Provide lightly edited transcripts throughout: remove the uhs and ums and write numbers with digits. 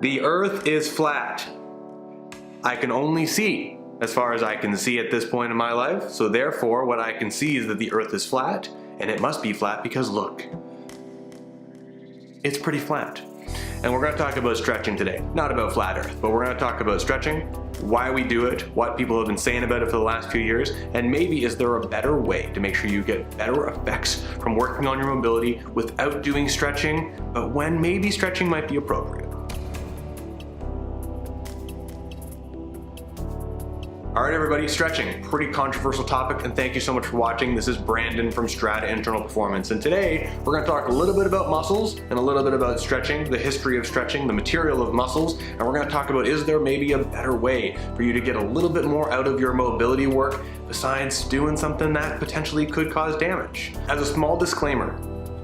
The earth is flat. I can only see as far as I can see at this point in my life, so therefore what I can see is that the earth is flat, and it must be flat because look, it's pretty flat. And we're going to talk about stretching today. Not about flat earth, but we're going to talk about stretching, why we do it, what people have been saying about it for the last few years, and maybe is there a better way to make sure you get better effects from working on your mobility without doing stretching, but when maybe stretching might be appropriate. All right, everybody, stretching, pretty controversial topic, and thank you so much for watching. This is Brandon from Strata Internal Performance, and today we're going to talk a little bit about muscles and a little bit about stretching, the history of stretching, the material of muscles, and we're going to talk about is there maybe a better way for you to get a little bit more out of your mobility work besides doing something that potentially could cause damage. As a small disclaimer,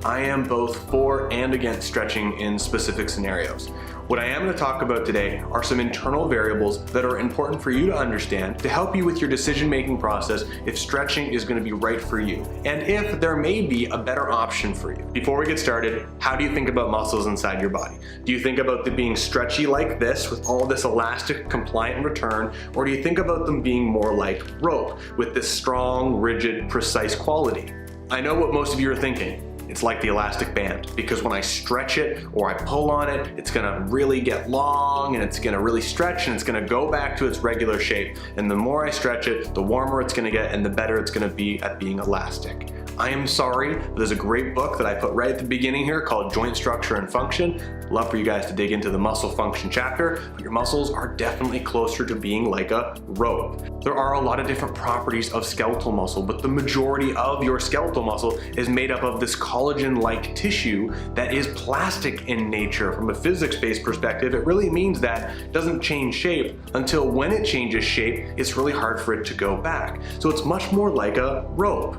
I am both for and against stretching in specific scenarios. What I am going to talk about today are some internal variables that are important for you to understand to help you with your decision-making process if stretching is going to be right for you, and if there may be a better option for you. Before we get started, how do you think about muscles inside your body? Do you think about them being stretchy like this with all this elastic, compliant return, or do you think about them being more like rope with this strong, rigid, precise quality? I know what most of you are thinking. It's like the elastic band, because when I stretch it or I pull on it, it's gonna really get long and it's gonna really stretch and it's gonna go back to its regular shape. And the more I stretch it, the warmer it's gonna get and the better it's gonna be at being elastic. I am sorry, but there's a great book that I put right at the beginning here called Joint Structure and Function. Love for you guys to dig into the muscle function chapter, but your muscles are definitely closer to being like a rope. There are a lot of different properties of skeletal muscle, but the majority of your skeletal muscle is made up of this collagen-like tissue that is plastic in nature. From a physics-based perspective, it really means that it doesn't change shape until when it changes shape, it's really hard for it to go back. So it's much more like a rope.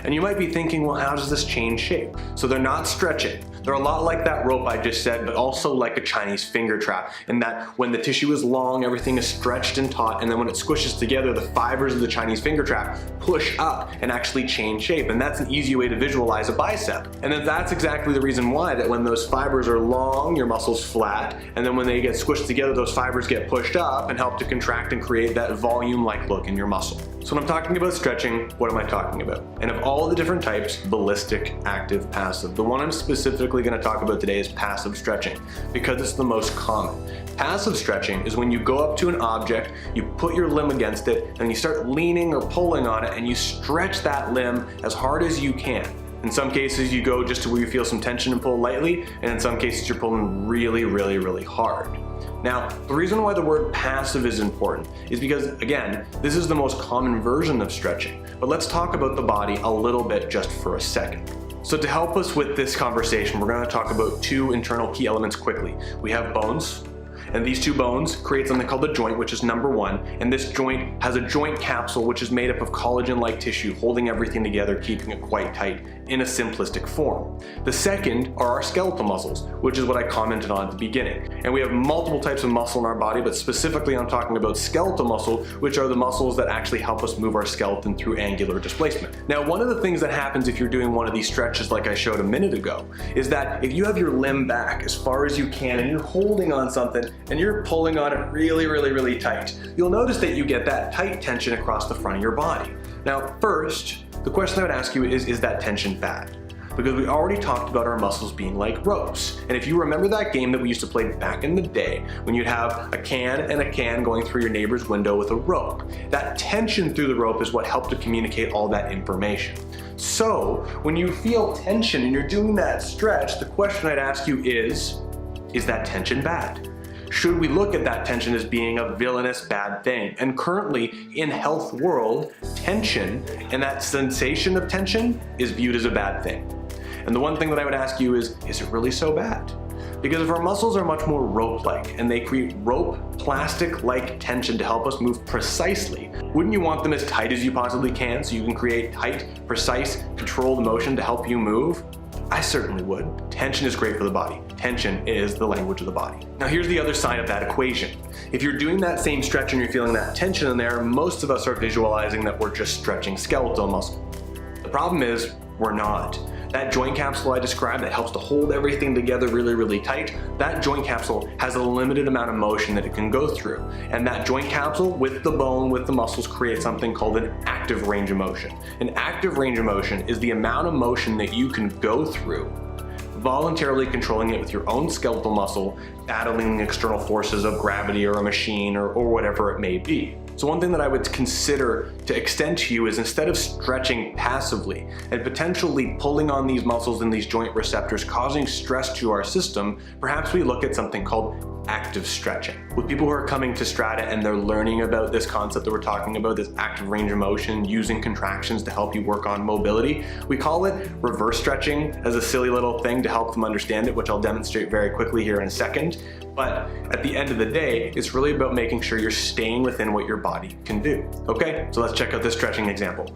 And you might be thinking, well, how does this change shape? So they're not stretching. They're a lot like that rope I just said, but also like a Chinese finger trap, in that when the tissue is long, everything is stretched and taut, and then when it squishes together, the fibers of the Chinese finger trap push up and actually change shape. And that's an easy way to visualize a bicep. And then that's exactly the reason why that when those fibers are long, your muscle's flat, and then when they get squished together, those fibers get pushed up and help to contract and create that volume-like look in your muscle. So when I'm talking about stretching, what am I talking about? And of all the different types, ballistic, active, passive, the one I'm specifically going to talk about today is passive stretching, because it's the most common. Passive stretching is when you go up to an object, you put your limb against it, and you start leaning or pulling on it, and you stretch that limb as hard as you can. In some cases, you go just to where you feel some tension and pull lightly, and in some cases, you're pulling really, really, really hard. Now, the reason why the word passive is important is because, again, this is the most common version of stretching. But let's talk about the body a little bit just for a second. So to help us with this conversation, we're going to talk about two internal key elements quickly. We have bones, and these two bones create something called the joint, which is number one, and this joint has a joint capsule which is made up of collagen-like tissue holding everything together, keeping it quite tight in a simplistic form. The second are our skeletal muscles, which is what I commented on at the beginning. And we have multiple types of muscle in our body, but specifically I'm talking about skeletal muscle, which are the muscles that actually help us move our skeleton through angular displacement. Now, one of the things that happens if you're doing one of these stretches like I showed a minute ago is that if you have your limb back as far as you can and you're holding on something and you're pulling on it really, really, really tight, you'll notice that you get that tight tension across the front of your body. Now, first, the question I would ask you is that tension bad? Because we already talked about our muscles being like ropes. And if you remember that game that we used to play back in the day, when you'd have a can and a can going through your neighbor's window with a rope, that tension through the rope is what helped to communicate all that information. So when you feel tension and you're doing that stretch, the question I'd ask you is that tension bad? Should we look at that tension as being a villainous bad thing? And currently in health world, tension and that sensation of tension is viewed as a bad thing. And the one thing that I would ask you is it really so bad? Because if our muscles are much more rope-like and they create rope, plastic-like tension to help us move precisely, wouldn't you want them as tight as you possibly can so you can create tight, precise, controlled motion to help you move? I certainly would. Tension is great for the body. Tension is the language of the body. Now here's the other side of that equation. If you're doing that same stretch and you're feeling that tension in there, most of us are visualizing that we're just stretching skeletal muscle. The problem is, we're not. That joint capsule I described that helps to hold everything together really, really tight, that joint capsule has a limited amount of motion that it can go through. And that joint capsule with the bone, with the muscles, creates something called an active range of motion. An active range of motion is the amount of motion that you can go through, voluntarily controlling it with your own skeletal muscle, battling external forces of gravity or a machine or whatever it may be. So one thing that I would consider to extend to you is, instead of stretching passively and potentially pulling on these muscles and these joint receptors, causing stress to our system, perhaps we look at something called active stretching. With people who are coming to Strata and they're learning about this concept that we're talking about, this active range of motion, using contractions to help you work on mobility, we call it reverse stretching as a silly little thing to help them understand it, which I'll demonstrate very quickly here in a second. But at the end of the day, it's really about making sure you're staying within what your body can do. Okay, so let's check out this stretching example.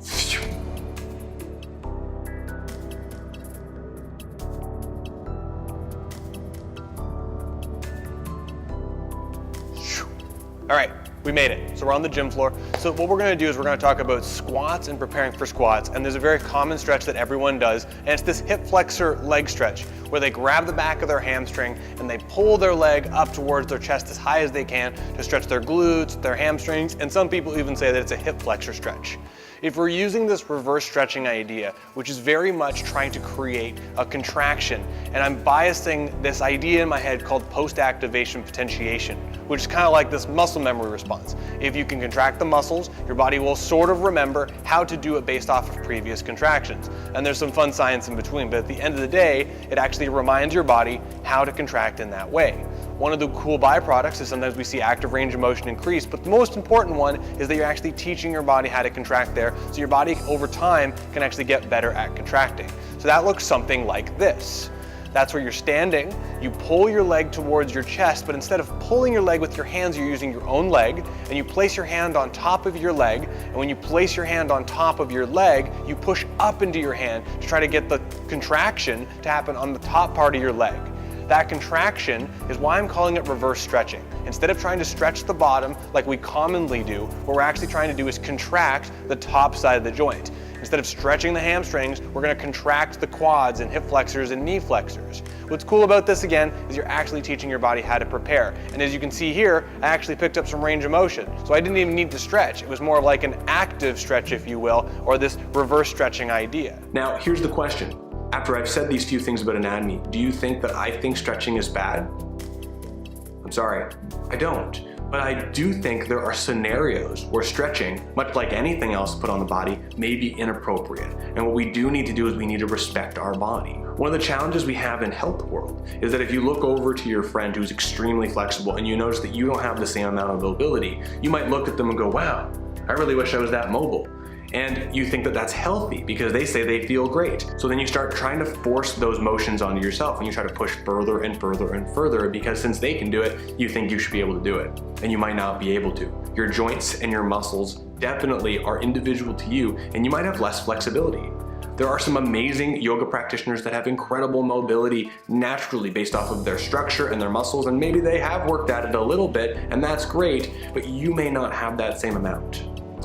All right, we made it. So we're on the gym floor. So what we're gonna do is we're gonna talk about squats and preparing for squats. And there's a very common stretch that everyone does, and it's this hip flexor leg stretch, where they grab the back of their hamstring and they pull their leg up towards their chest as high as they can to stretch their glutes, their hamstrings, and some people even say that it's a hip flexor stretch. If we're using this reverse stretching idea, which is very much trying to create a contraction, and I'm biasing this idea in my head called post-activation potentiation, which is kind of like this muscle memory response. If you can contract the muscles, your body will sort of remember how to do it based off of previous contractions. And there's some fun science in between, but at the end of the day, it actually reminds your body how to contract in that way. One of the cool byproducts is sometimes we see active range of motion increase, but the most important one is that you're actually teaching your body how to contract there, so your body over time can actually get better at contracting. So that looks something like this. That's where you're standing, you pull your leg towards your chest, but instead of pulling your leg with your hands, you're using your own leg, and you place your hand on top of your leg, and when you place your hand on top of your leg, you push up into your hand to try to get the contraction to happen on the top part of your leg. That contraction is why I'm calling it reverse stretching. Instead of trying to stretch the bottom like we commonly do, what we're actually trying to do is contract the top side of the joint. Instead of stretching the hamstrings, we're going to contract the quads and hip flexors and knee flexors. What's cool about this again is you're actually teaching your body how to prepare. And as you can see here, I actually picked up some range of motion. So I didn't even need to stretch. It was more of like an active stretch, if you will, or this reverse stretching idea. Now, here's the question. After I've said these few things about anatomy, do you think that I think stretching is bad? I'm sorry, I don't. But I do think there are scenarios where stretching, much like anything else put on the body, may be inappropriate. And what we do need to do is we need to respect our body. One of the challenges we have in health world is that if you look over to your friend who's extremely flexible and you notice that you don't have the same amount of mobility, you might look at them and go, wow, I really wish I was that mobile. And you think that that's healthy because they say they feel great. So then you start trying to force those motions onto yourself and you try to push further and further and further, because since they can do it, you think you should be able to do it. And you might not be able to. Your joints and your muscles definitely are individual to you, and you might have less flexibility. There are some amazing yoga practitioners that have incredible mobility naturally based off of their structure and their muscles, and maybe they have worked at it a little bit, and that's great, but you may not have that same amount.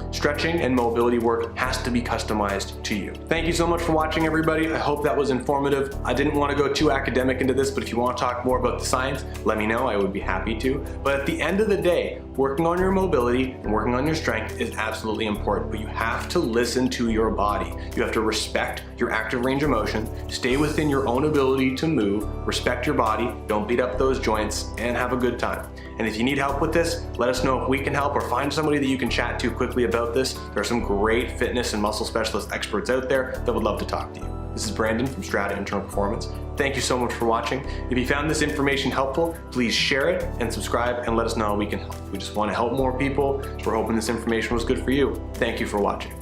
Stretching and mobility work has to be customized to you. Thank you so much for watching, everybody. I hope that was informative. I didn't want to go too academic into this, but if you want to talk more about the science, let me know. I would be happy to. But at the end of the day, working on your mobility and working on your strength is absolutely important, but you have to listen to your body. You have to respect your active range of motion, stay within your own ability to move, respect your body, don't beat up those joints, and have a good time. And if you need help with this, let us know if we can help, or find somebody that you can chat to quickly about this. There are some great fitness and muscle specialist experts out there that would love to talk to you. This is Brandon from Strata Internal Performance. Thank you so much for watching. If you found this information helpful, please share it and subscribe and let us know how we can help. We just want to help more people, so we're hoping this information was good for you. Thank you for watching.